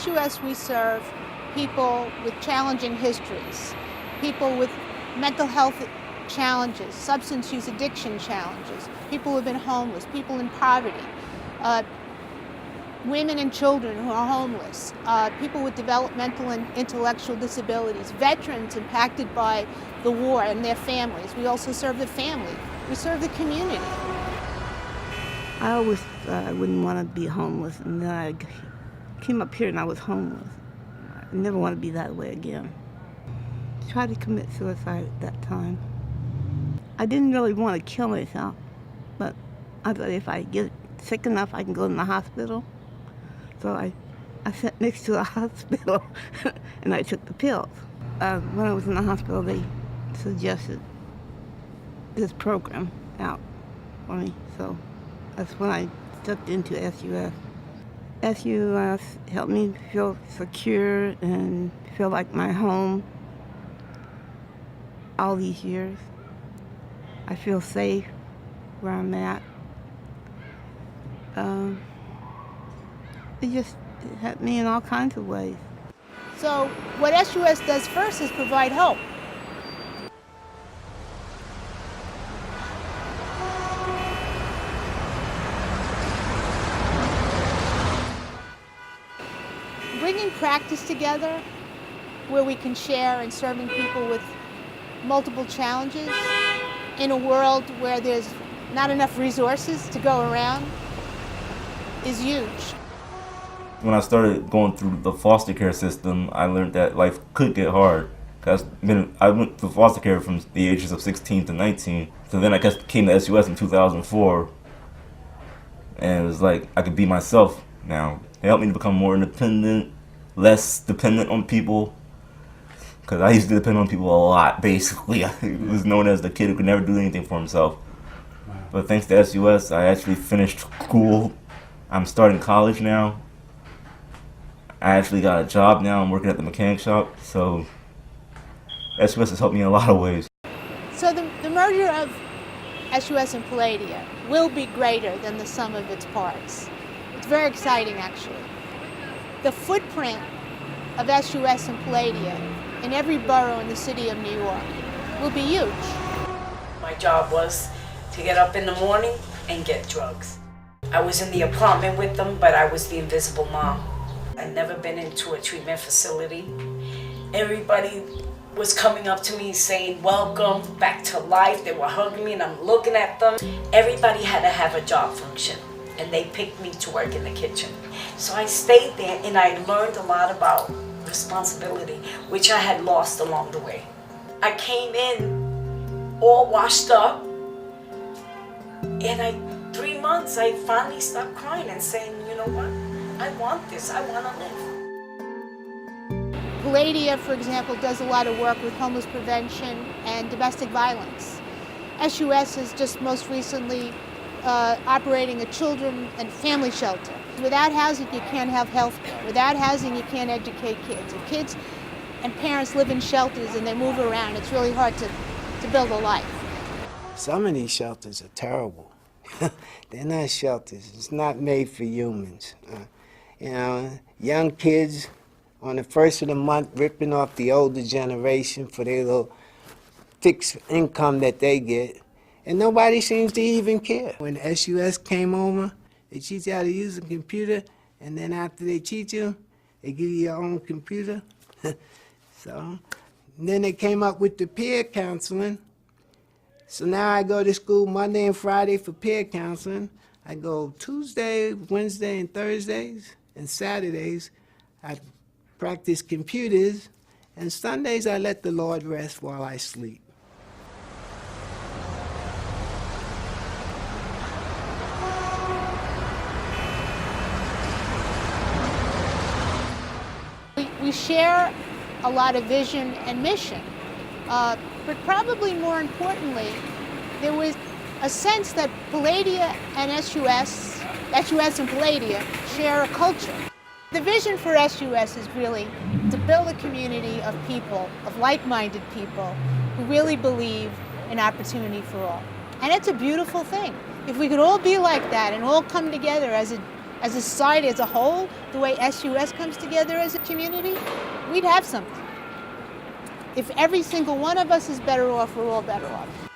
SUS, we serve people with challenging histories, people with mental health challenges, substance use addiction challenges, people who have been homeless, people in poverty, women and children who are homeless, people with developmental and intellectual disabilities, veterans impacted by the war and their families. We also serve the family. We serve the community. I always thought I wouldn't want to be homeless, and then I came up here and I was homeless. I never want to be that way again. I tried to commit suicide at that time. I didn't really want to kill myself, but I thought if I get sick enough, I can go in the hospital. So I sat next to a hospital and I took the pills. When I was in the hospital, they suggested this program out for me, so that's when I stepped into SUS. SUS helped me feel secure and feel like my home all these years. I feel safe where I'm at. It just helped me in all kinds of ways. So what SUS does first is provide hope. Bringing practice together where we can share in serving people with multiple challenges in a world where there's not enough resources to go around is huge. When I started going through the foster care system, I learned that life could get hard. I went to foster care from the ages of 16 to 19. So then I came to SUS in 2004. And it was like I could be myself now. It helped me to become more independent, less dependent on people. Because I used to depend on people a lot, basically. I was known as the kid who could never do anything for himself. But thanks to SUS, I actually finished school. I'm starting college now. I actually got a job now. I'm working at the mechanic shop. So SUS has helped me in a lot of ways. So the merger of SUS and Palladia will be greater than the sum of its parts. It's very exciting, actually. The footprint of SUS and Palladia in every borough in the city of New York will be huge. My job was to get up in the morning and get drugs. I was in the apartment with them, but I was the invisible mom. I'd never been into a treatment facility. Everybody was coming up to me saying, welcome back to life. They were hugging me and I'm looking at them. Everybody had to have a job function and they picked me to work in the kitchen. So I stayed there and I learned a lot about responsibility, which I had lost along the way. I came in all washed up and 3 months I finally stopped crying and saying, you know what? I want this, I want to live. Palladia, for example, does a lot of work with homeless prevention and domestic violence. SUS is just most recently operating a children and family shelter. Without housing, you can't have health care. Without housing, you can't educate kids. If kids and parents live in shelters and they move around, it's really hard to build a life. Some of these shelters are terrible. They're not shelters. It's not made for humans. You know, young kids on the first of the month ripping off the older generation for their little fixed income that they get, and nobody seems to even care. When SUS came over, they teach you how to use a computer, and then after they teach you, they give you your own computer. So, then they came up with the peer counseling. So now I go to school Monday and Friday for peer counseling. I go Tuesday, Wednesday, and Thursdays, and Saturdays I practice computers, and Sundays I let the Lord rest while I sleep. We share a lot of vision and mission, but probably more importantly, there was a sense that Palladia and SUS and Palladia share a culture. The vision for SUS is really to build a community of people, of like-minded people, who really believe in opportunity for all. And it's a beautiful thing. If we could all be like that and all come together as a as a society as a whole, the way SUS comes together as a community, we'd have something. If every single one of us is better off, we're all better off.